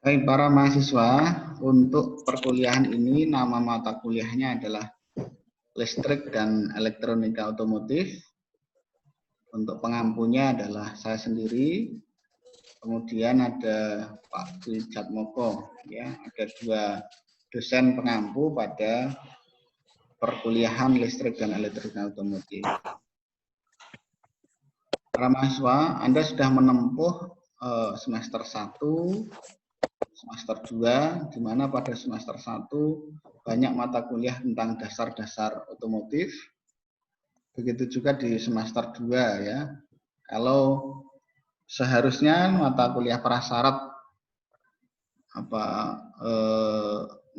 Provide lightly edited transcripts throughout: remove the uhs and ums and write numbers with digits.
Baik para mahasiswa, untuk perkuliahan ini nama mata kuliahnya adalah Listrik dan Elektronika Otomotif. Untuk pengampunya adalah saya sendiri, kemudian ada Pak Dwi Jatmoko, ya, ada dua dosen pengampu pada perkuliahan Listrik dan Elektronika Otomotif. Para mahasiswa, Anda sudah menempuh semester 1, semester 2, di mana pada semester 1 banyak mata kuliah tentang dasar-dasar otomotif. Begitu juga di semester 2 ya. Kalau seharusnya mata kuliah prasyarat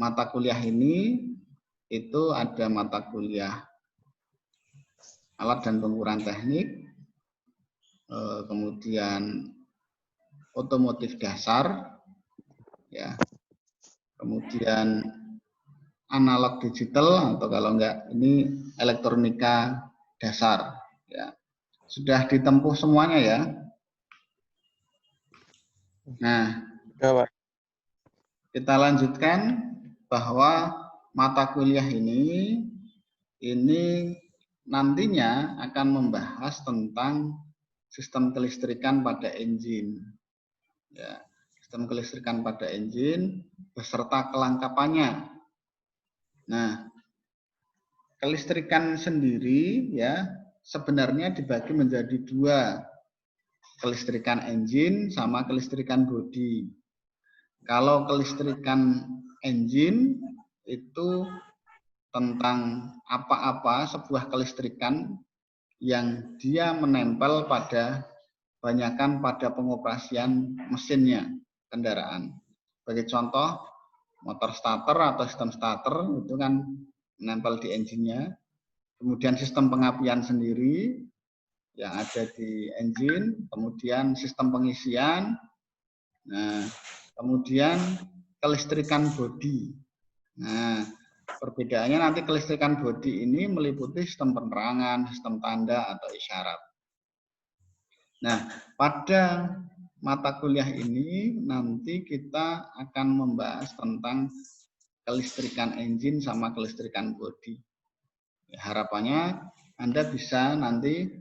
mata kuliah ini itu ada mata kuliah alat dan pengukuran teknik, kemudian otomotif dasar, ya, kemudian analog digital, atau kalau enggak ini elektronika dasar, ya. Sudah ditempuh semuanya ya. Nah, kita lanjutkan bahwa mata kuliah ini nantinya akan membahas tentang sistem kelistrikan pada engine, ya, sistem kelistrikan pada engine beserta kelengkapannya. Nah, kelistrikan sendiri ya sebenarnya dibagi menjadi dua, kelistrikan engine sama kelistrikan bodi. Kalau kelistrikan engine itu tentang apa-apa sebuah kelistrikan yang dia menempel pada banyakkan pada pengoperasian mesinnya kendaraan. Sebagai contoh, motor starter atau sistem starter itu kan menempel di engine-nya. Kemudian sistem pengapian sendiri yang ada di engine, kemudian sistem pengisian, nah, kemudian kelistrikan bodi. Nah, perbedaannya nanti kelistrikan bodi ini meliputi sistem penerangan, sistem tanda atau isyarat. Nah, pada mata kuliah ini nanti kita akan membahas tentang kelistrikan engine sama kelistrikan bodi. Ya, harapannya Anda bisa nanti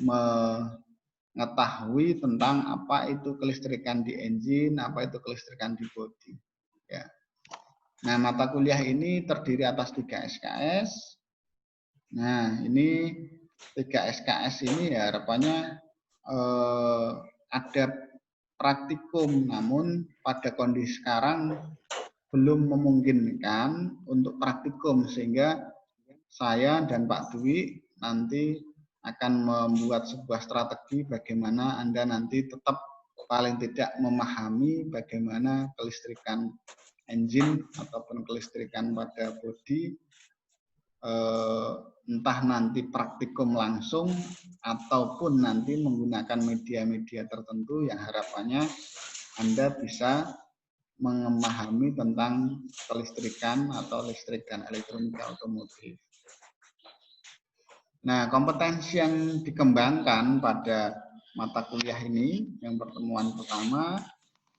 mengetahui tentang apa itu kelistrikan di engine, apa itu kelistrikan di bodi. Ya. Nah, mata kuliah ini terdiri atas 3 SKS. Nah, ini 3 SKS ini ya harapannya ada praktikum, namun pada kondisi sekarang belum memungkinkan untuk praktikum, sehingga saya dan Pak Dwi nanti akan membuat sebuah strategi bagaimana Anda nanti tetap paling tidak memahami bagaimana kelistrikan engine ataupun kelistrikan pada bodi, entah nanti praktikum langsung ataupun nanti menggunakan media-media tertentu yang harapannya Anda bisa memahami tentang kelistrikan atau listrik dan elektronika otomotif. Nah, kompetensi yang dikembangkan pada mata kuliah ini, yang pertemuan pertama,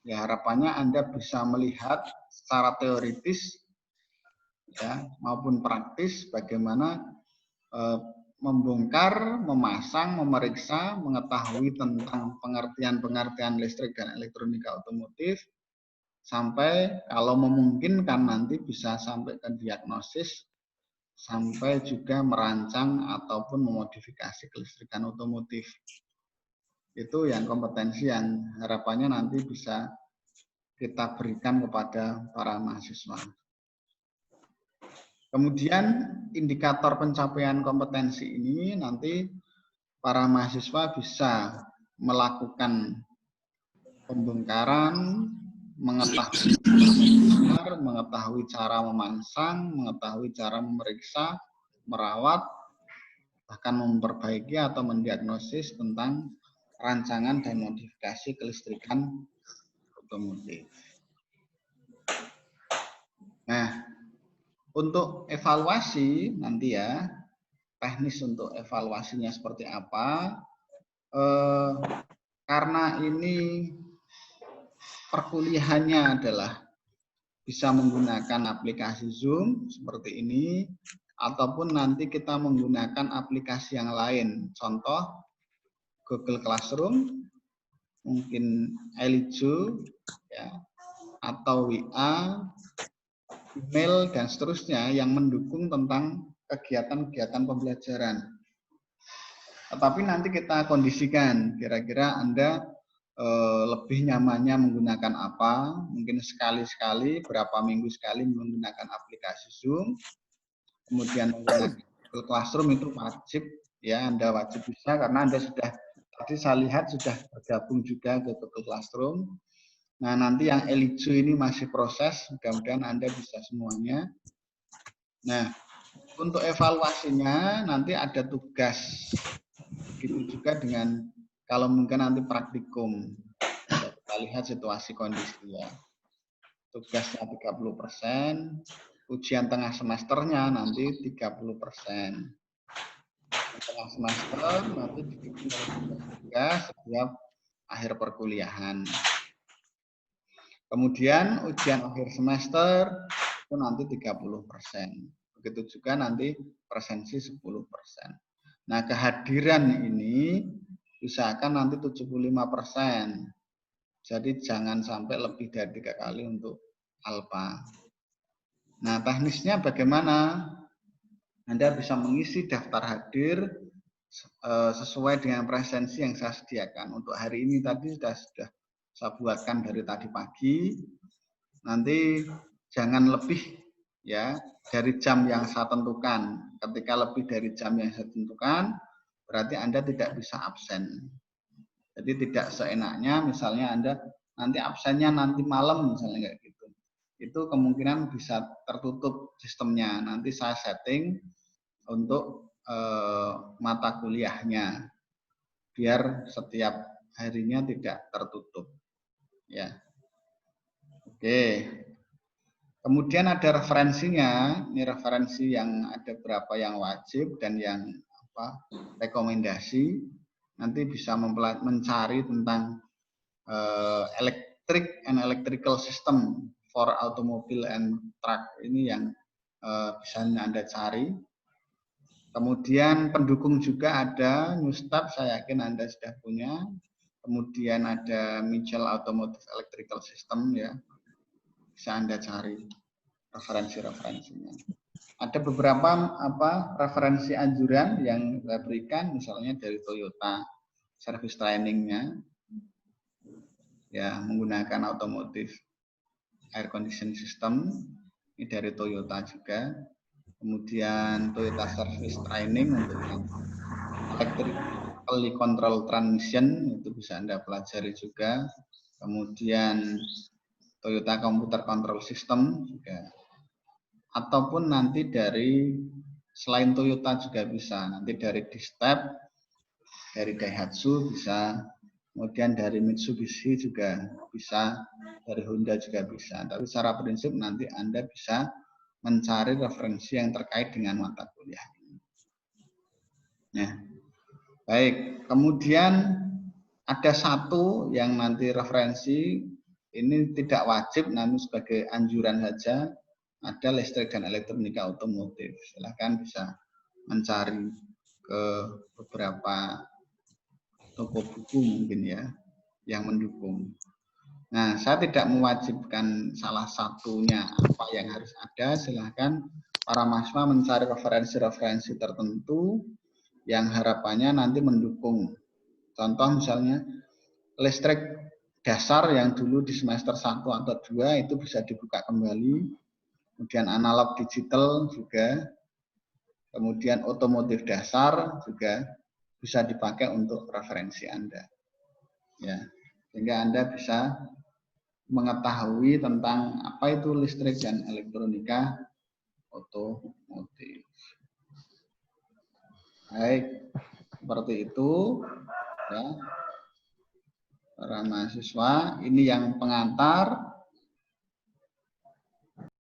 ya harapannya Anda bisa melihat secara teoritis ya maupun praktis bagaimana membongkar, memasang, memeriksa, mengetahui tentang pengertian-pengertian listrik dan elektronika otomotif, sampai kalau memungkinkan nanti bisa sampai ke diagnosis, sampai juga merancang ataupun memodifikasi kelistrikan otomotif. Itu yang kompetensi yang harapannya nanti bisa kita berikan kepada para mahasiswa. Kemudian indikator pencapaian kompetensi ini nanti para mahasiswa bisa melakukan pembongkaran, mengetahui cara memasang, mengetahui cara memeriksa, merawat, bahkan memperbaiki atau mendiagnosis tentang rancangan dan modifikasi kelistrikan otomotif. Nah, untuk evaluasi nanti ya, teknis untuk evaluasinya seperti apa, karena ini perkuliahannya adalah bisa menggunakan aplikasi Zoom seperti ini, ataupun nanti kita menggunakan aplikasi yang lain. Contoh Google Classroom, mungkin Elijo, ya, atau WA, email, dan seterusnya yang mendukung tentang kegiatan-kegiatan pembelajaran. Tetapi nanti kita kondisikan, kira-kira Anda lebih nyamannya menggunakan apa, mungkin sekali-sekali, berapa minggu sekali menggunakan aplikasi Zoom, kemudian menggunakan Google Classroom itu wajib, ya Anda wajib bisa, karena Anda sudah, tadi saya lihat sudah bergabung juga ke Google Classroom. Nah nanti yang Elijo ini masih proses, mudah-mudahan Anda bisa semuanya. Nah untuk evaluasinya nanti ada tugas, begitu juga dengan kalau mungkin nanti praktikum. Kita lihat situasi kondisi ya. Tugasnya 30%, ujian tengah semesternya nanti 30%. Tengah semester nanti didukung oleh tugas setiap akhir perkuliahan. Kemudian ujian akhir semester itu nanti 30%. Begitu juga nanti presensi 10%. Nah, kehadiran ini usahakan nanti 75%. Jadi jangan sampai lebih dari 3 kali untuk alpha. Nah, teknisnya bagaimana? Anda bisa mengisi daftar hadir sesuai dengan presensi yang saya sediakan. Untuk hari ini tadi sudah saya buatkan dari tadi pagi. Nanti jangan lebih ya dari jam yang saya tentukan. Ketika lebih dari jam yang saya tentukan, berarti Anda tidak bisa absen. Jadi tidak seenaknya misalnya Anda nanti absennya nanti malam misalnya kayak gitu. Itu kemungkinan bisa tertutup sistemnya. Nanti saya setting untuk mata kuliahnya biar setiap harinya tidak tertutup. Ya. Oke. Kemudian ada referensinya. Ini referensi yang ada berapa yang wajib dan yang rekomendasi. Nanti bisa mencari tentang electric and electrical system for automobile and truck. Ini yang bisa Anda cari. Kemudian pendukung juga ada Newstab, saya yakin Anda sudah punya. Kemudian ada Mitchell Automotive Electrical System ya. Bisa Anda cari referensi-referensinya. Ada beberapa referensi anjuran yang saya berikan, misalnya dari Toyota, service trainingnya, ya menggunakan automotive air conditioning system, ini dari Toyota juga. Kemudian Toyota service training untuk yang electrically control transmission, itu bisa Anda pelajari juga. Kemudian Toyota Computer Control System juga. Ataupun nanti dari selain Toyota juga bisa, nanti dari D-Step, dari Daihatsu bisa, kemudian dari Mitsubishi juga bisa, dari Honda juga bisa. Tapi secara prinsip nanti Anda bisa mencari referensi yang terkait dengan mata kuliah ini. Nah, baik. Kemudian ada satu yang nanti referensi ini tidak wajib, namun sebagai anjuran saja, ada listrik dan elektronika otomotif. Silahkan bisa mencari ke beberapa toko buku mungkin ya, yang mendukung. Nah, saya tidak mewajibkan salah satunya apa yang harus ada. Silahkan para mahasiswa mencari referensi-referensi tertentu yang harapannya nanti mendukung. Contoh misalnya listrik dasar yang dulu di semester 1 atau 2 itu bisa dibuka kembali. Kemudian analog digital juga. Kemudian otomotif dasar juga bisa dipakai untuk referensi Anda. Ya, sehingga Anda bisa mengetahui tentang apa itu listrik dan elektronika otomotif. Baik, seperti itu ya. Para mahasiswa, ini yang pengantar.